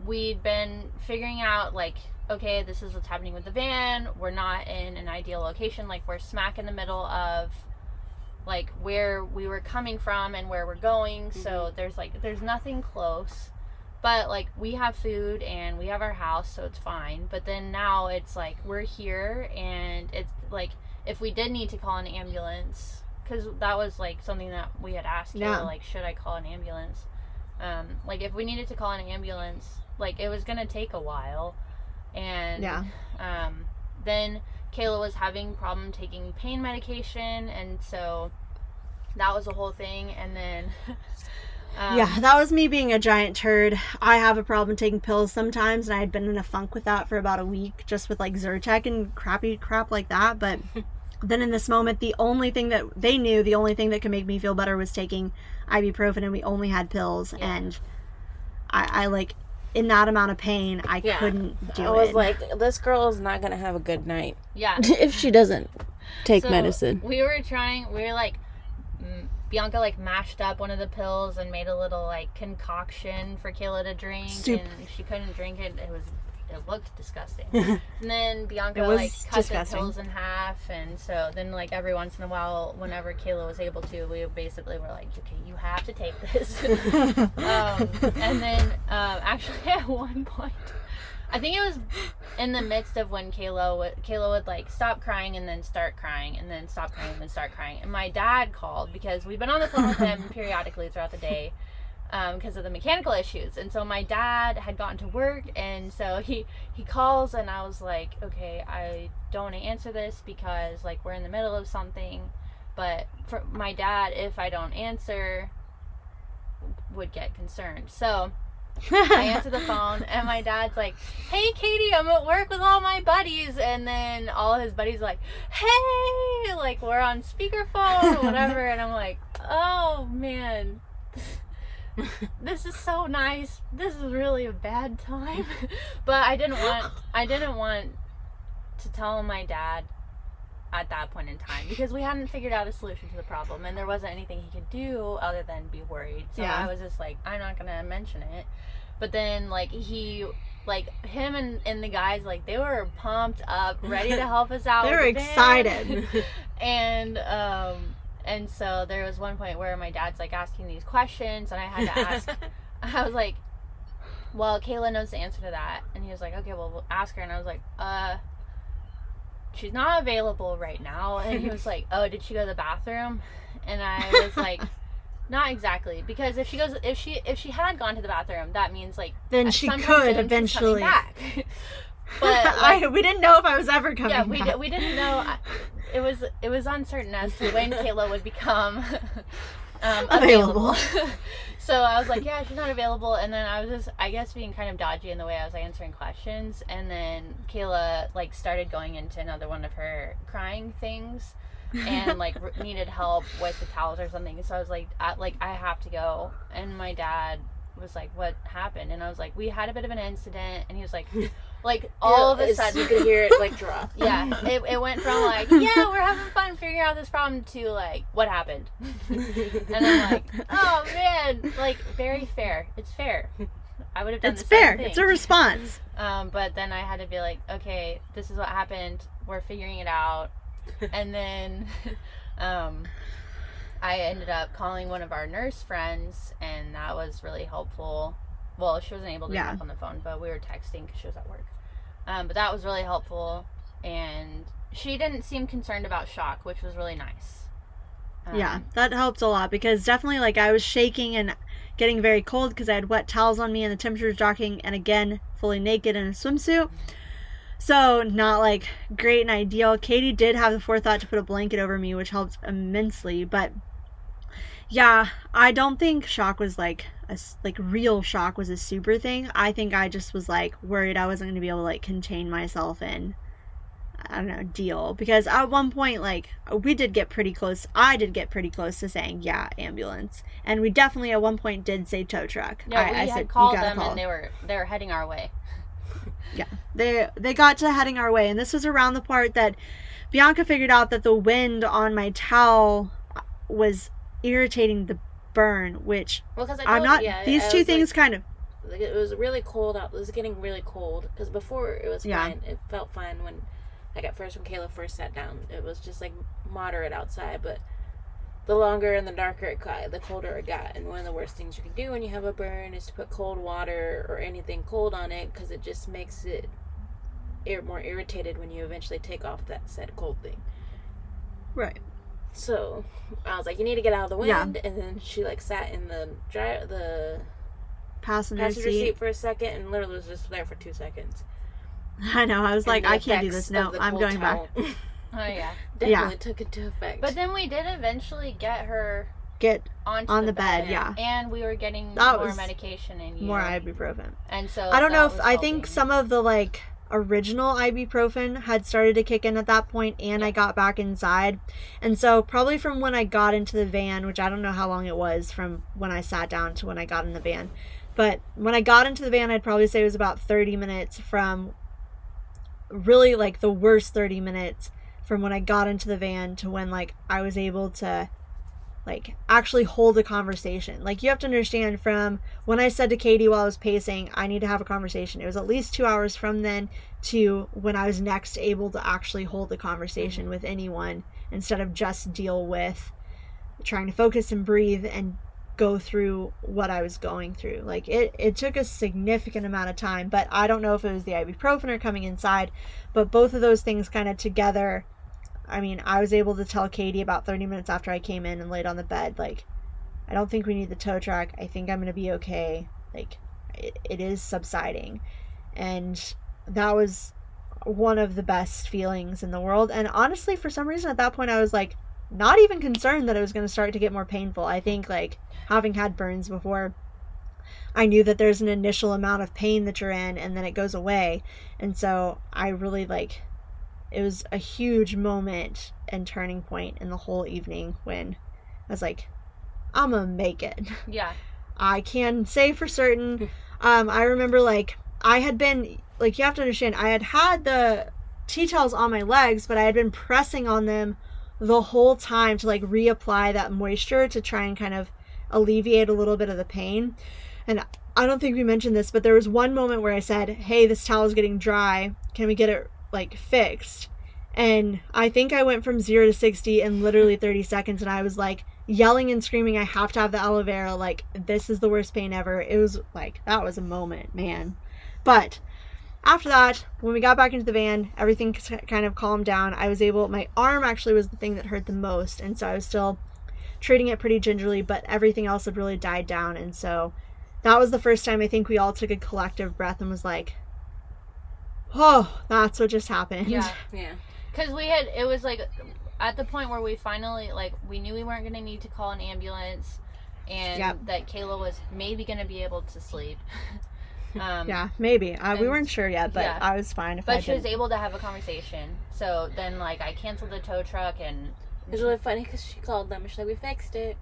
we'd been figuring out like, okay, this is what's happening with the van. We're not in an ideal location. Like we're smack in the middle of like where we were coming from and where we're going. Mm-hmm. So there's nothing close. But, like, we have food and we have our house, so it's fine. But then now it's, like, we're here and it's, like, if we did need to call an ambulance, because that was, like, something that we had asked you, like, should I call an ambulance? Like, if we needed to call an ambulance, like, it was going to take a while. And then Kayla was having problem taking pain medication, and so that was a whole thing. And then... yeah, that was me being a giant turd. I have a problem taking pills sometimes, and I had been in a funk with that for about a week, just with like Zyrtec and crappy crap like that. But then in this moment, the only thing that could make me feel better was taking ibuprofen, and we only had pills. Yeah. And I like, in that amount of pain, I couldn't do it. I was like, this girl is not going to have a good night. Yeah. If she doesn't take medicine. We were like, Bianca like mashed up one of the pills and made a little like concoction for Kayla to drink, and she couldn't drink it. It looked disgusting. And then Bianca like cut the pills in half, and so then like every once in a while, whenever Kayla was able to, we basically were like, okay, you have to take this. And then actually at one point, I think it was in the midst of when Kayla would like stop crying and then start crying and then stop crying and then start crying. And my dad called because we've been on the phone with him periodically throughout the day because of the mechanical issues. And so my dad had gotten to work, and so he calls, and I was like, okay, I don't want to answer this because like we're in the middle of something. But for my dad, if I don't answer, would get concerned. So I answer the phone, and my dad's like, hey Katie, I'm at work with all my buddies. And then all his buddies are like, hey, like we're on speakerphone or whatever. And I'm like, oh man, this is so nice. This is really a bad time. But I didn't want to tell my dad at that point in time because we hadn't figured out a solution to the problem, and there wasn't anything he could do other than be worried. So I was just like, I'm not gonna mention it. But then like him and the guys, like they were pumped up, ready to help us out. They were excited. And so there was one point where my dad's like asking these questions, and I had to ask. I was like, well, Kayla knows the answer to that. And he was like, okay, well, we'll ask her. And I was like, she's not available right now. And he was like, oh, did she go to the bathroom? And I was like, not exactly, because if she had gone to the bathroom, that means like then she could eventually back. But like, we didn't know if I was ever coming back. Yeah, we didn't know. It was uncertain as to when Kayla would become available. So I was like, yeah, she's not available. And then I was just, I guess, being kind of dodgy in the way I was answering questions. And then Kayla like started going into another one of her crying things, and like needed help with the towels or something. So I was like, I have to go. And my dad was like, what happened? And I was like, we had a bit of an incident. And he was like all of a sudden you could hear it like drop. Yeah, it went from like, yeah, we're having fun figuring out this problem to like, what happened? And I'm like, oh man, like very fair. It's fair. I would have done the same thing. It's a response. But then I had to be like, okay, this is what happened. We're figuring it out. And then I ended up calling one of our nurse friends, and that was really helpful. Well, she wasn't able to get up on the phone, but we were texting because she was at work. But that was really helpful, and she didn't seem concerned about shock, which was really nice. Yeah, that helped a lot, because definitely like I was shaking and getting very cold because I had wet towels on me and the temperature was dropping, and again, fully naked in a swimsuit. So not like great and ideal. Katie did have the forethought to put a blanket over me, which helped immensely, but Yeah, I don't think shock was like real shock was a super thing. I think I just was like worried I wasn't going to be able to like contain myself and I don't know, deal, because at one point like we did get pretty close. I did get pretty close to saying yeah, ambulance, and we definitely at one point did say tow truck. Yeah, we I had said, called you gotta them call. and they were heading our way. Yeah, they got to heading our way, and this was around the part that Bianca figured out that the wind on my towel was irritating the burn, which Well, because I'm not. These two things kind of. Like, it was really cold out. It was getting really cold. Because before it was fine. It felt fine when, like at first when Kayla first sat down. It was just like moderate outside. But the longer and the darker it got, the colder it got. And one of the worst things you can do when you have a burn is to put cold water or anything cold on it. Because it just makes it more irritated when you eventually take off that said cold thing. Right. So I was like, you need to get out of the wind. And then she like sat in the passenger seat for a second and literally was just there for 2 seconds. I know. I was like, I can't do this. No, I'm going back. Oh yeah. Definitely took into effect. But then we did eventually get her on the bed. Yeah. And we were getting more medication and more ibuprofen. And so I don't know if I think some of the like original ibuprofen had started to kick in at that point, and I got back inside, and so probably from when I got into the van, which I don't know how long it was from when I sat down to when I got in the van, but when I got into the van, I'd probably say it was about 30 minutes from really like the worst 30 minutes from when I got into the van to when like I was able to like actually hold a conversation. Like you have to understand, from when I said to Katie while I was pacing, I need to have a conversation, it was at least 2 hours from then to when I was next able to actually hold a conversation with anyone, instead of just deal with trying to focus and breathe and go through what I was going through. Like it took a significant amount of time, but I don't know if it was the ibuprofen or coming inside, but both of those things kind of together. I mean, I was able to tell Katie about 30 minutes after I came in and laid on the bed, like, I don't think we need the tow truck. I think I'm going to be okay. Like, it is subsiding. And that was one of the best feelings in the world. And honestly, for some reason at that point, I was like, not even concerned that it was going to start to get more painful. I think, like, having had burns before, I knew that there's an initial amount of pain that you're in and then it goes away. And so I really, like, it was a huge moment and turning point in the whole evening when I was like, I'm gonna make it. Yeah. I can say for certain. I remember, like, I had been, like, you have to understand, I had the tea towels on my legs, but I had been pressing on them the whole time to, like, reapply that moisture to try and kind of alleviate a little bit of the pain. And I don't think we mentioned this, but there was one moment where I said, hey, this towel is getting dry. Can we get it like fixed? And I think I went from 0 to 60 in literally 30 seconds, and I was like yelling and screaming, I have to have the aloe vera, like, this is the worst pain ever. It was like, that was a moment, man. But after that, when we got back into the van, everything kind of calmed down. I was able, my arm actually was the thing that hurt the most, and so I was still treating it pretty gingerly, but everything else had really died down. And so that was the first time I think we all took a collective breath and was like, oh, that's what just happened. Yeah. Yeah. Because it was like at the point where we finally, like, we knew we weren't going to need to call an ambulance, and that Kayla was maybe going to be able to sleep. Yeah, maybe. We weren't sure yet, but I was fine if I didn't. But she was able to have a conversation. So then, like, I canceled the tow truck, and it was really funny because she called them and she's like, we fixed it.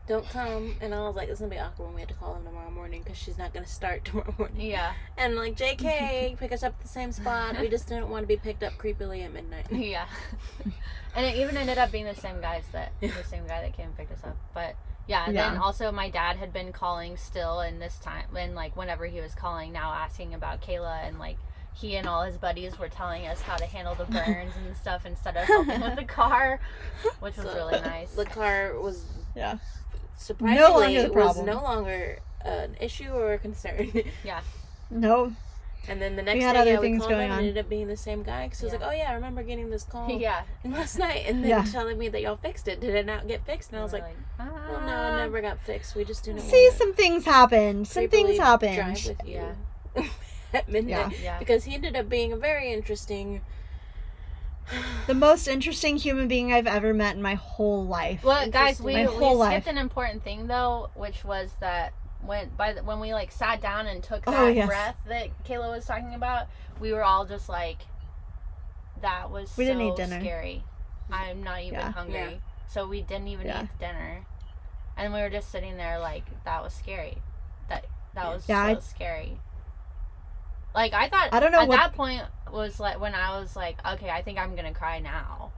Don't come. And I was like, it's going to be awkward when we have to call them tomorrow morning because she's not going to start tomorrow morning. Yeah. And like, JK, pick us up at the same spot. We just didn't want to be picked up creepily at midnight. Yeah. And it even ended up being the same guy that came and picked us up. But yeah, and then also my dad had been calling still, and this time, when like whenever he was calling now, asking about Kayla, and like he and all his buddies were telling us how to handle the burns and stuff instead of helping with the car, which was really nice. The car was surprisingly was no longer an issue or a concern. Yeah. No. And then the next day, we called him and it ended up being the same guy. Because he was like, oh yeah, I remember getting this call last night. And then telling me that y'all fixed it. Did it not get fixed? And I was like, well, no, it never got fixed. We just didn't see, some things happened. Some things happened. Drive with you at midnight. Yeah. Because he ended up being a very interesting The most interesting human being I've ever met in my whole life. Well, guys, we life. skipped an important thing though, which was that when we like sat down and took that breath that Kayla was talking about, we were all just like, that was so didn't eat dinner. Scary. I'm not even hungry, so we didn't even eat dinner, and we were just sitting there like, that was scary. That was so scary. Like, I thought I don't know at that point was like when I was like, okay, I think I'm gonna cry now.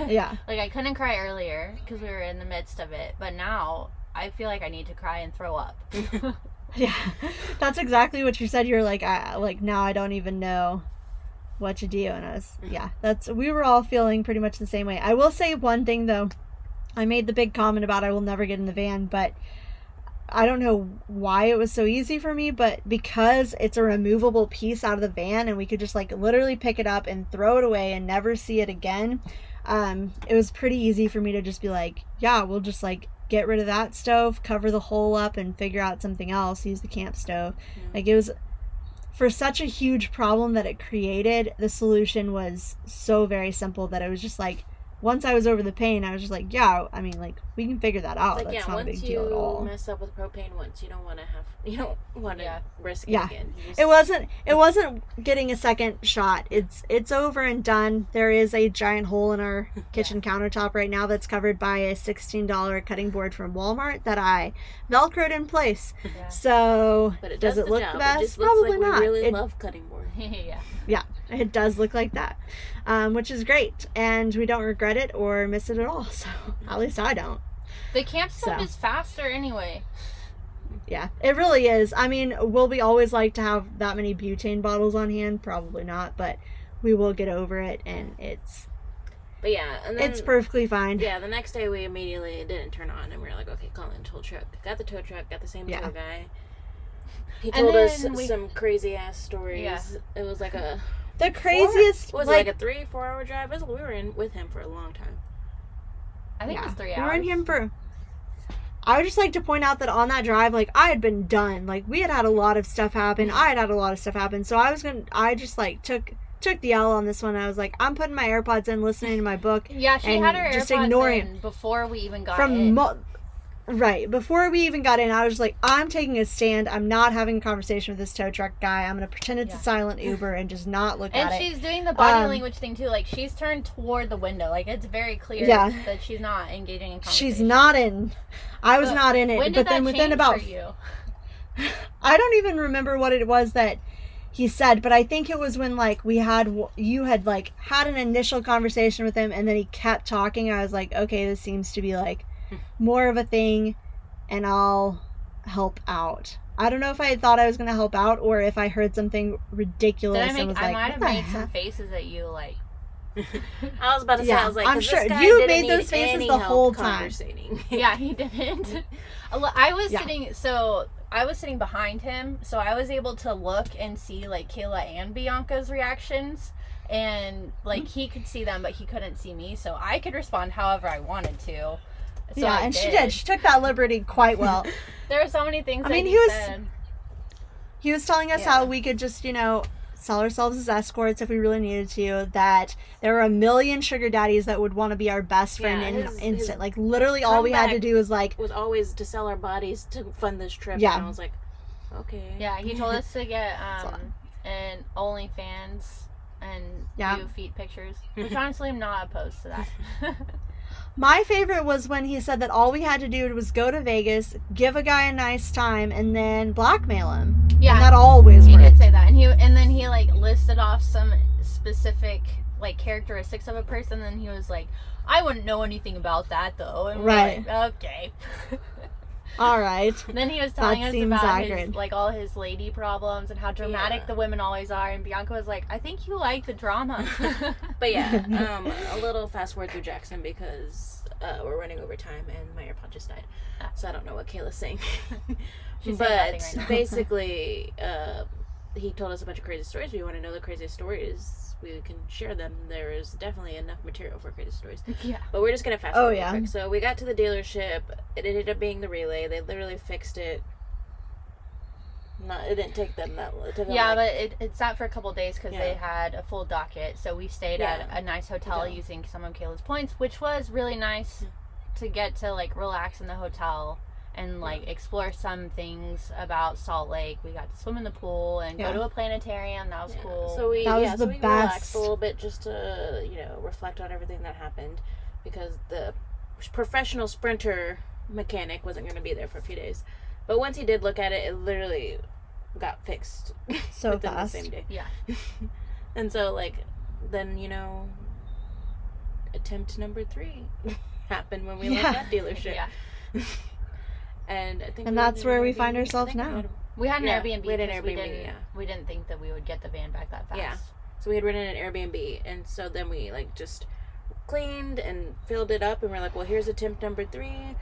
Yeah. Like, I couldn't cry earlier because we were in the midst of it, but now I feel like I need to cry and throw up. Yeah, that's exactly what you said. You're like, now I don't even know what to do, and I was, we were all feeling pretty much the same way. I will say one thing though. I made the big comment about I will never get in the van, but I don't know why it was so easy for me, but because it's a removable piece out of the van and we could just like literally pick it up and throw it away and never see it again, it was pretty easy for me to just be like, yeah, we'll just like get rid of that stove, cover the hole up, and figure out something else, use the camp stove. Like, it was, for such a huge problem that it created, the solution was so very simple that it was just like, once I was over the pain, I was just like, yeah, I mean, like, we can figure that out. Like, that's not a big deal at all. Once you mess up with propane once, you don't want to risk it again. It wasn't getting a second shot. It's over and done. There is a giant hole in our kitchen countertop right now that's covered by a $16 cutting board from Walmart that I Velcroed in place. Yeah. So, but it does it look the best? It just Probably looks like not. We really love cutting board. Yeah, it does look like that, which is great, and we don't regret it or miss it at all. So at least I don't. The camp stove is faster anyway. Yeah, it really is. I mean, will we always like to have that many butane bottles on hand? Probably not, but we will get over it, and it's. But yeah, and then, it's perfectly fine. Yeah, the next day we immediately didn't turn on, and we were like, okay, call in tow truck. Got the tow truck, got the same tow guy. He told us some crazy ass stories. Yeah. It was like the craziest. Was like a 3-4 hour drive? We were in with him for a long time. I think it was 3 hours. We were in him for. I would just like to point out that on that drive, like, I had been done. Like, we had a lot of stuff happen. I had a lot of stuff happen. So I just like took the L on this one. I was like, I'm putting my AirPods in, listening to my book. Yeah, she had her just AirPods in before we even got in. Right. Before we even got in, I was just like, I'm taking a stand. I'm not having a conversation with this tow truck guy. I'm going to pretend it's a silent Uber and just not look at it. And she's doing the body language thing, too. Like, she's turned toward the window. Like, it's very clear that she's not engaging in conversation. She's not in. I was not in it. When did that change for you? I don't even remember what it was that he said, but I think it was when, like, you had, like, had an initial conversation with him, and then he kept talking. I was like, okay, this seems to be, like, more of a thing, and I'll help out. I don't know if I thought I was going to help out, or if I heard something ridiculous and was like, I might have made some faces at you, like... I was about to say, I was like, I'm sure you made those faces the whole time. Yeah, he didn't. I was sitting behind him, so I was able to look and see, like, Kayla and Bianca's reactions, and, like, he could see them, but he couldn't see me, so I could respond however I wanted to. So she did. She took that liberty quite well. There were so many things he was telling us how we could just, sell ourselves as escorts if we really needed to, that there were a million sugar daddies that would want to be our best friend in an instant. Like, literally all we had to do was always to sell our bodies to fund this trip. Yeah. And I was like, okay. Yeah, he told us to get an OnlyFans and do feet pictures, which honestly I'm not opposed to that. My favorite was when he said that all we had to do was go to Vegas, give a guy a nice time, and then blackmail him. Yeah, and that always worked. He did say that, and then he like listed off some specific like characteristics of a person. And he was like, "I wouldn't know anything about that, though." And we're like, okay. All right. Then he was telling us about his, like, all his lady problems and how dramatic the women always are. And Bianca was like, I think you like the drama. But yeah, a little fast forward through Jackson because we're running over time and my AirPod just died. So I don't know what Kayla's saying. But basically, he told us a bunch of crazy stories. If you want to know the craziest stories, we can share them. There is definitely enough material for crazy stories. Yeah. But we're just going to fast forward real quick. So we got to the dealership. It ended up being the relay. They literally fixed it No, it didn't take them that long. Yeah, but it sat for a couple days because Yeah. they had a full docket. So we stayed at a nice hotel using some of Kayla's points, which was really nice to get to like relax in the hotel and like explore some things about Salt Lake. We got to swim in the pool and go to a planetarium. That was cool. So we That was the we best. relaxed a little bit just to reflect on everything that happened, because the professional sprinter mechanic wasn't going to be there for a few days, but once he did look at it, it literally got fixed So within fast. the same day. Yeah. And so like then attempt number 3 happened when we left that dealership. Yeah. And I think And that's where we find ourselves now. We had an Yeah, Airbnb we had an because Airbnb, we didn't think that we would get the van back that fast. Yeah. So we had rented an Airbnb, and so then we like just cleaned and filled it up, and we're like, well, here's attempt number 3.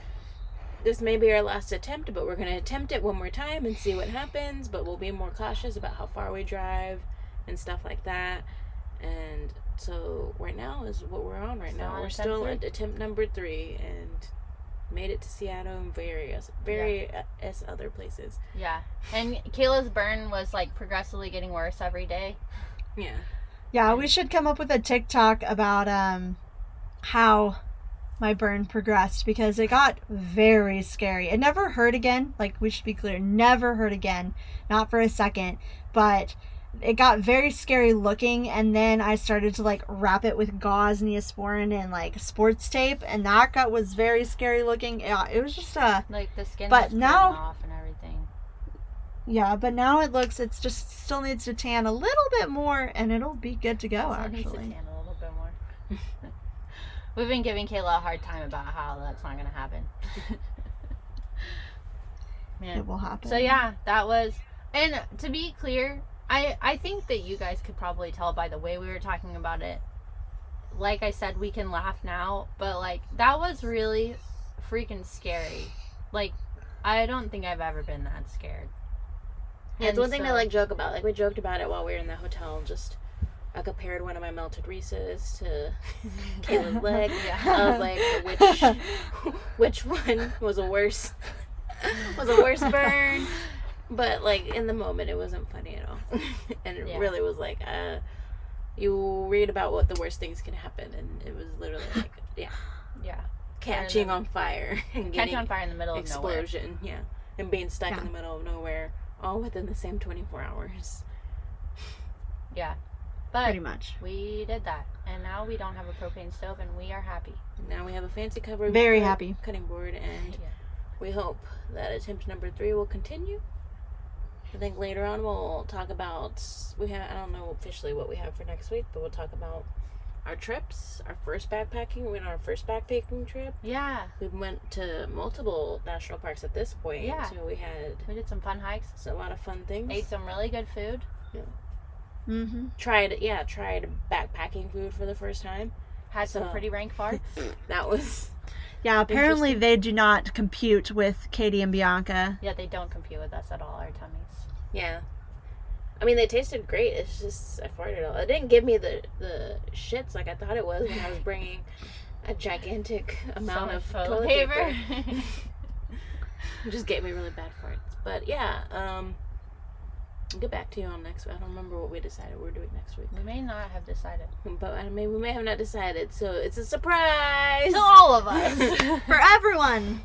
This may be our last attempt, but we're going to attempt it one more time and see what happens, but we'll be more cautious about how far we drive and stuff like that. And so right now is what we're on right now. We're still at attempt number 3 and made it to Seattle and various other places. Yeah. And Kayla's burn was like progressively getting worse every day. Yeah. Yeah, we should come up with a TikTok about how my burn progressed, because it got very scary. It never hurt again. Like, we should be clear, never hurt again. Not for a second. But it got very scary looking, and then I started to like wrap it with gauze, Neosporin, and like sports tape, and that was very scary looking. Yeah, it was just like the skin but was now peeling off and everything. Yeah, but now it just still needs to tan a little bit more, and it'll be good to go. It needs to Actually, tan a little bit more. We've been giving Kayla a hard time about how that's not going to happen. Man. it will happen. So yeah, that was, and to be clear, I think that you guys could probably tell by the way we were talking about it. Like I said, we can laugh now, but like that was really freaking scary. Like, I don't think I've ever been that scared. Yeah, it's one thing to like joke about. Like, we joked about it while we were in the hotel. Just I compared one of my melted Reese's to Kayla's leg. Yeah. I was like, which one was a worse burn? But like in the moment, it wasn't funny at all, and it really was like, you read about what the worst things can happen, and it was literally like, catching on fire and catching on fire in the middle of nowhere. Explosion, and being stuck in the middle of nowhere, all within the same 24 hours. Yeah, but pretty much. We did that, and now we don't have a propane stove, and we are happy. Now we have a fancy covered, very happy cutting board, and we hope that attempt number 3 will continue. I think later on we'll talk about, I don't know officially what we have for next week, but we'll talk about our trips, our first backpacking. We went on our first backpacking trip. Yeah. We went to multiple national parks at this point. Yeah. So we did some fun hikes. So a lot of fun things. Ate some really good food. Yeah. Mm-hmm. Tried backpacking food for the first time. Had some pretty rank farts. That was... Yeah, apparently they do not compute with Katie and Bianca. Yeah, they don't compute with us at all, our tummies. Yeah. I mean, they tasted great. It's just, I farted all. It didn't give me the shits like I thought it was when I was bringing a gigantic amount of toilet paper. It just gave me really bad farts. But yeah, I'll get back to you on next week. I don't remember what we decided we're doing next week. We may not have decided. But we may have not decided, so it's a surprise! To all of us! For everyone!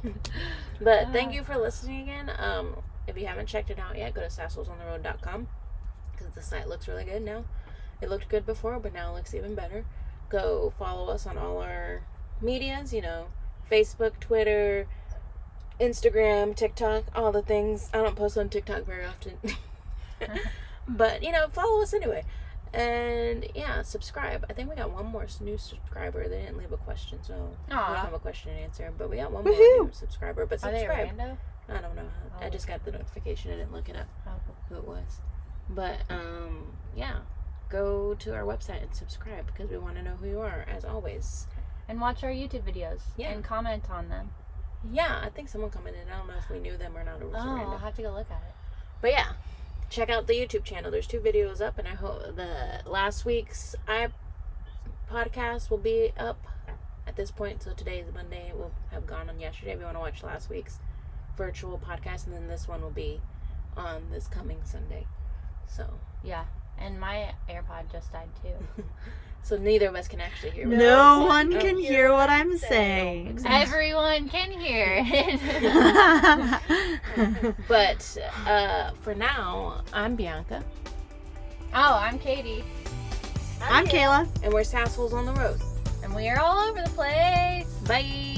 But thank you for listening again. If you haven't checked it out yet, go to sasselsontheroad.com, because the site looks really good now. It looked good before, but now it looks even better. Go follow us on all our medias, Facebook, Twitter, Instagram, TikTok, all the things. I don't post on TikTok very often. But, follow us anyway. And, subscribe. I think we got one more new subscriber. They didn't leave a question, so we don't have a question and answer. But we got one more new subscriber. But subscribe. Are they rando? I don't know. I just got the notification. I didn't look it up who it was. But, go to our website and subscribe, because we want to know who you are, as always. And watch our YouTube videos. Yeah. And comment on them. Yeah, I think someone commented. I don't know if we knew them or not. Or was it random. I'll have to go look at it. But yeah, check out the YouTube channel. There's 2 videos up, and I hope the last week's podcast will be up at this point. So today is Monday. It will have gone on yesterday. If you want to watch last week's virtual podcast, and then this one will be on this coming Sunday. So Yeah. And my AirPod just died too. so neither of us can actually hear. What No we're one saying. can hear what I'm saying. Everyone can hear it. But for now, I'm Bianca. Oh, I'm Katie. I'm Kayla. And we're Sassholes on the Road. And we are all over the place. Bye.